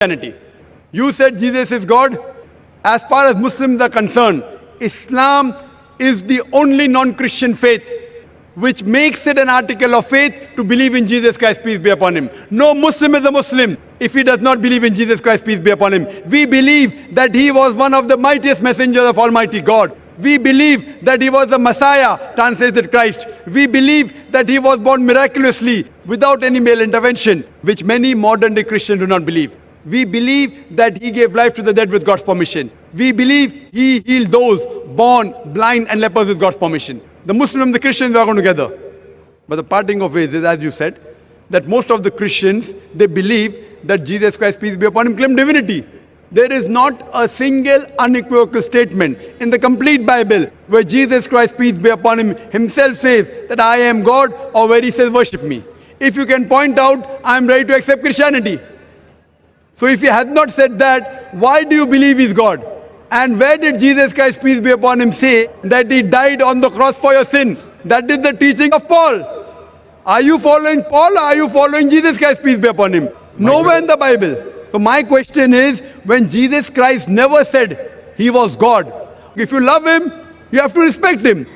Christianity. You said Jesus is God. As far as Muslims are concerned, Islam is the only non-Christian faith which makes it an article of faith to believe in Jesus Christ, peace be upon him. No Muslim is a Muslim if he does not believe in Jesus Christ, peace be upon him. We believe that he was one of the mightiest messengers of Almighty God. We believe that he was the Messiah, translated Christ. We believe that he was born miraculously without any male intervention, which many modern day Christians do not believe. We believe that he gave life to the dead with God's permission. We believe he healed those born blind and lepers with God's permission. The Muslims and the Christians are going together. But the parting of ways is, as you said, that most of the Christians, they believe that Jesus Christ, peace be upon him, claimed divinity. There is not a single unequivocal statement in the complete Bible where Jesus Christ, peace be upon him, himself says that I am God, or where he says worship me. If you can point out, I am ready to accept Christianity. So if he has not said that, why do you believe he is God? And where did Jesus Christ, peace be upon him, say that he died on the cross for your sins? That is the teaching of Paul. Are you following Paul, or are you following Jesus Christ, peace be upon him? Nowhere in the Bible. So my question is, when Jesus Christ never said he was God, if you love him, you have to respect him.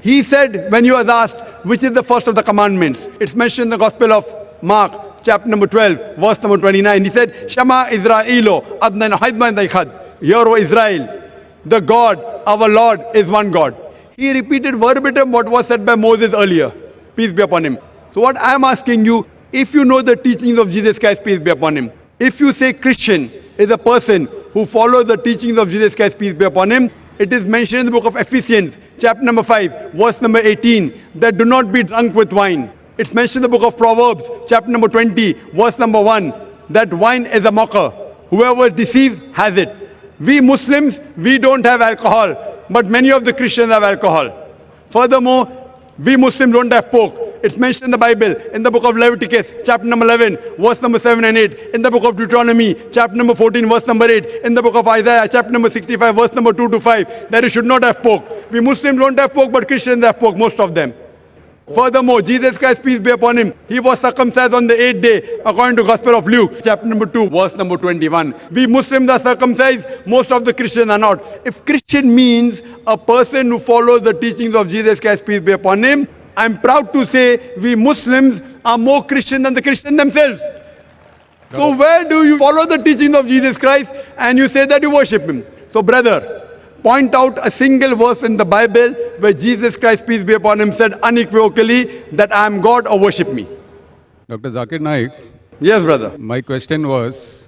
He said, when he was asked, which is the first of the commandments? It's mentioned in the Gospel of Mark, chapter number 12, verse number 29. He said, Shema Israelo, Adnan Haidman Daikhad. Hear, O Israel, the God, our Lord, is one God. He repeated verbatim what was said by Moses earlier. Peace be upon him. So what I am asking you, if you know the teachings of Jesus Christ, peace be upon him, if you say Christian is a person who follows the teachings of Jesus Christ, peace be upon him, it is mentioned in the book of Ephesians, chapter number 5, verse number 18, that do not be drunk with wine. It's mentioned in the book of Proverbs, chapter number 20, verse number 1, that wine is a mocker. Whoever deceives has it. We Muslims, we don't have alcohol, but many of the Christians have alcohol. Furthermore, we Muslims don't have pork. It's mentioned in the Bible, in the book of Leviticus, chapter number 11, verse number 7 and 8, in the book of Deuteronomy, chapter number 14, verse number 8, in the book of Isaiah, chapter number 65, verse number 2 to 5, that you should not have pork. We Muslims don't have pork, but Christians have pork, most of them. Furthermore, Jesus Christ, peace be upon him, he was circumcised on the 8th day, according to Gospel of Luke, chapter number 2, verse number 21. We Muslims are circumcised, most of the Christians are not. If Christian means a person who follows the teachings of Jesus Christ, peace be upon him, I'm proud to say we Muslims are more Christian than the Christians themselves. So where do you follow the teachings of Jesus Christ and you say that you worship him? So brother, point out a single verse in the Bible where Jesus Christ, peace be upon him, said unequivocally that I am God or worship me. Dr. Zakir Naik. Yes, brother. My question was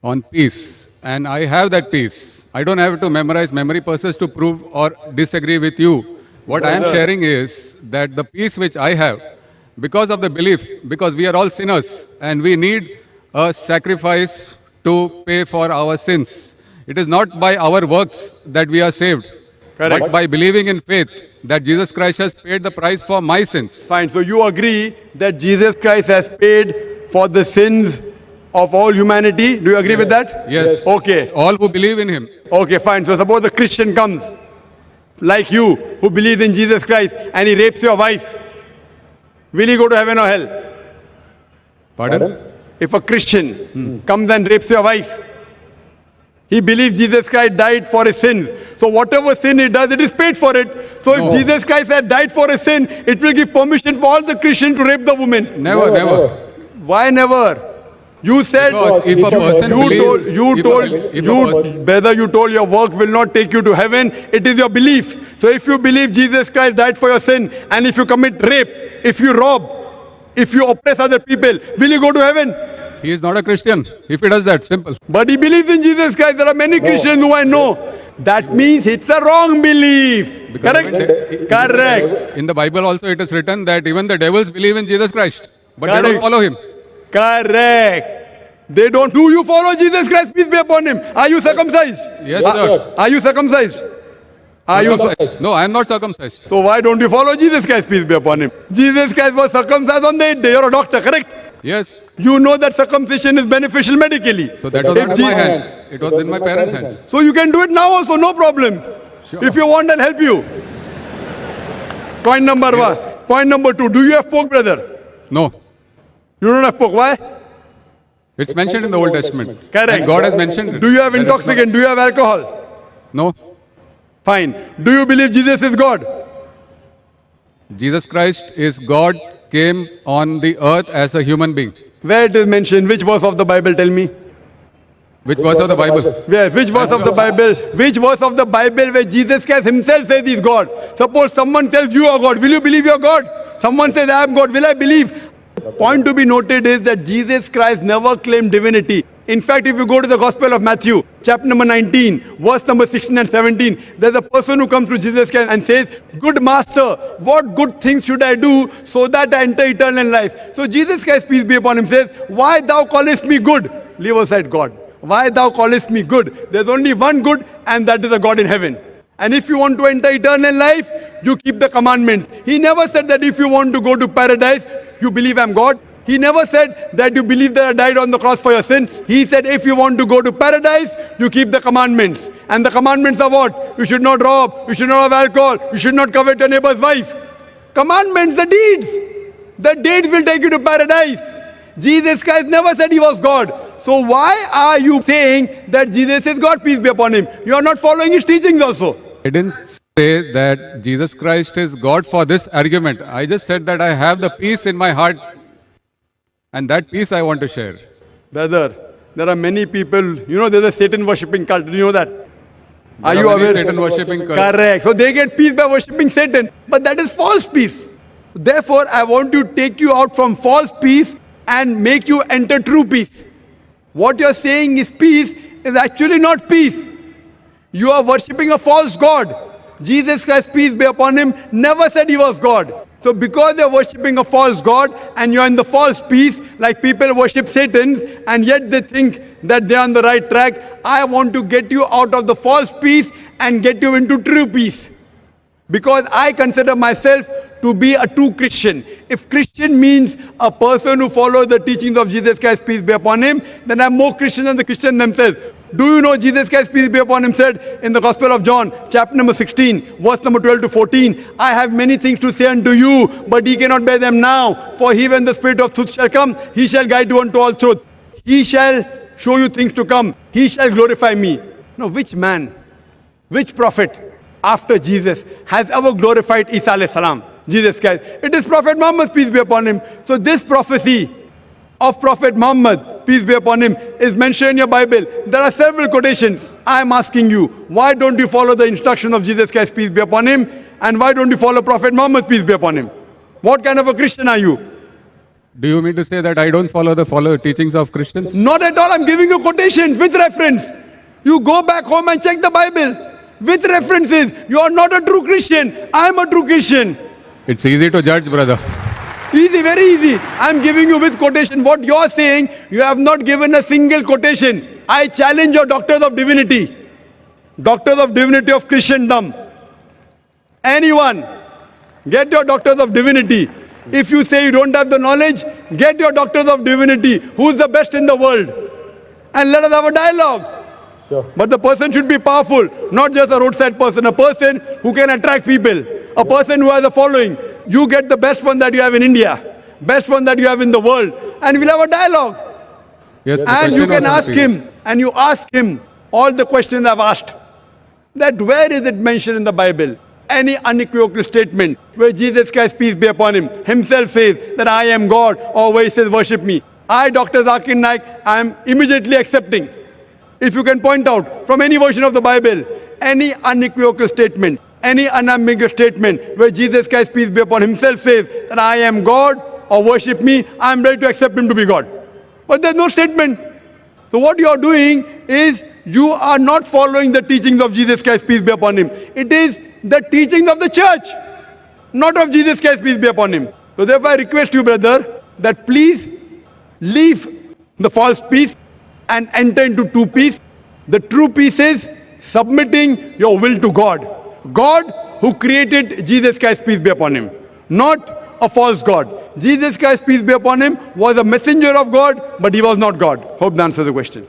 on peace, and I have that peace. I don't have to memorize memory purposes to prove or disagree with you. What I am sharing is that the peace which I have, because of the belief, because we are all sinners and we need a sacrifice to pay for our sins. It is not by our works that we are saved, Correct. but by believing in faith that Jesus Christ has paid the price for my sins. Fine. So you agree that Jesus Christ has paid for the sins of all humanity? Do you agree with that? Yes. Okay. All who believe in him. Okay, fine. So suppose a Christian comes, like you, who believes in Jesus Christ, and he rapes your wife. Will he go to heaven or hell? Pardon? If a Christian comes and rapes your wife, he believes Jesus Christ died for his sins. So whatever sin he does, it is paid for it. So if Jesus Christ had died for his sin, it will give permission for all the Christians to rape the woman. Never, never. Why never? You said, Because if a person believes, brother, you told your work will not take you to heaven. It is your belief. So if you believe Jesus Christ died for your sin, and if you commit rape, if you rob, if you oppress other people, will you go to heaven? he is not a Christian. If he does that, simple. But he believes in Jesus Christ. There are many Christians who I know. That means it's a wrong belief. Because Correct? Correct. In the Bible also it is written that even the devils believe in Jesus Christ, but they Correct. don't follow him. Correct. They don't. Do you follow Jesus Christ? Peace be upon him. Are you circumcised? Yes, sir. Are you circumcised? Are you? No, I am not circumcised. So why don't you follow Jesus Christ? Peace be upon him. Jesus Christ was circumcised on the 8th day. You're a doctor, correct? Yes. You know that circumcision is beneficial medically. So that was If not in my hands. It was in my parents' hands. So you can do it now also, no problem. Sure. If you want, I'll help you. Point number one. Point number two. Do you have pork, brother? No. You don't have pork. Why? It's mentioned in the Old Testament. Correct. And God has mentioned it. Do you have That is intoxicant? Do you have alcohol? No. Fine. Do you believe Jesus is God? Jesus Christ is God, came on the earth as a human being. Where it is mentioned? Which verse of the Bible? Tell me. Which verse of the Bible? Where? Which verse of the Bible? Which verse of the Bible where Jesus Christ himself says he's God? Suppose someone tells you are God. Will you believe you're God? Someone says I am God. Will I believe? Point to be noted is that Jesus Christ never claimed divinity. In fact, if you go to the Gospel of Matthew, chapter number 19, verse number 16 and 17, there's a person who comes to Jesus Christ and says, "Good master, what good things should I do so that I enter eternal life?" So Jesus Christ, peace be upon him, says, "Why thou callest me good?" Leave aside God. "Why thou callest me good?" There's only one good, and that is a God in heaven. And if you want to enter eternal life, you keep the commandments. He never said that if you want to go to paradise, you believe I'm God. He never said that you believe that I died on the cross for your sins. He said if you want to go to paradise, you keep the commandments. And the commandments are what? You should not rob, you should not have alcohol, you should not covet your neighbor's wife. Commandments, the deeds. The deeds will take you to paradise. Jesus Christ never said he was God. So why are you saying that Jesus is God, peace be upon him? You are not following his teachings also. I didn't say that Jesus Christ is God for this argument. I just said that I have the peace in my heart, and that peace I want to share. Brother, there are many people, you know, there's a Satan worshipping cult. Do you know that? Are There you many aware? Satan worshipping cults. Correct. So they get peace by worshipping Satan. But that is false peace. Therefore, I want to take you out from false peace and make you enter true peace. What you're saying is peace is actually not peace. You are worshipping a false God. Jesus Christ, peace be upon him, never said he was God. So because you're worshipping a false God and you're in the false peace, like people worship Satan and yet they think that they're on the right track, I want to get you out of the false peace and get you into true peace. Because I consider myself to be a true Christian. If Christian means a person who follows the teachings of Jesus Christ, peace be upon him, then I'm more Christian than the Christian themselves. Do you know Jesus Christ, peace be upon him, said in the Gospel of John, chapter number 16, verse number 12 to 14, I have many things to say unto you, but ye cannot bear them now. For he, when the Spirit of truth shall come, he shall guide you unto all truth. He shall show you things to come. He shall glorify me. Now, which man, which prophet after Jesus has ever glorified Isa alayhi salam? Jesus Christ. It is Prophet Muhammad, peace be upon him. So this prophecy of Prophet Muhammad, peace be upon him, is mentioned in your Bible. There are several quotations. I am asking you, why don't you follow the instruction of Jesus Christ, peace be upon him? And why don't you follow Prophet Muhammad, peace be upon him? What kind of a Christian are you? Do you mean to say that I don't follow the teachings of Christians? Not at all. I'm giving you quotations with reference. You go back home and check the Bible with references. You are not a true Christian. I am a true Christian. It's easy to judge, brother. Easy, very easy. I'm giving you with quotation. What you're saying, you have not given a single quotation. I challenge your doctors of divinity. Doctors of divinity of Christendom. Anyone, get your doctors of divinity. If you say you don't have the knowledge, get your doctors of divinity. Who's the best in the world? And let us have a dialogue. Sure. But the person should be powerful, not just a roadside person, a person who can attract people, a person who has a following. You get the best one that you have in India, best one that you have in the world, and we'll have a dialogue. Yes, the And you question can was on ask peace. him, and you ask him all the questions I've asked. That where is it mentioned in the Bible? Any unequivocal statement where Jesus Christ, peace be upon him, himself says that I am God, or where he says worship me. I, Dr. Zakir Naik, I am immediately accepting. If you can point out from any version of the Bible, any unequivocal statement, any unambiguous statement where Jesus Christ, peace be upon himself, says that I am God or worship me, I am ready to accept him to be God. But there's no statement. So what you are doing is you are not following the teachings of Jesus Christ, peace be upon him. It is the teachings of the church, not of Jesus Christ, peace be upon him. So therefore I request you, brother, that please leave the false peace and enter into true peace. The true peace is submitting your will to God. God who created Jesus Christ, peace be upon him, not a false God. Jesus Christ, peace be upon him, was a messenger of God, but he was not God. Hope that answers the question.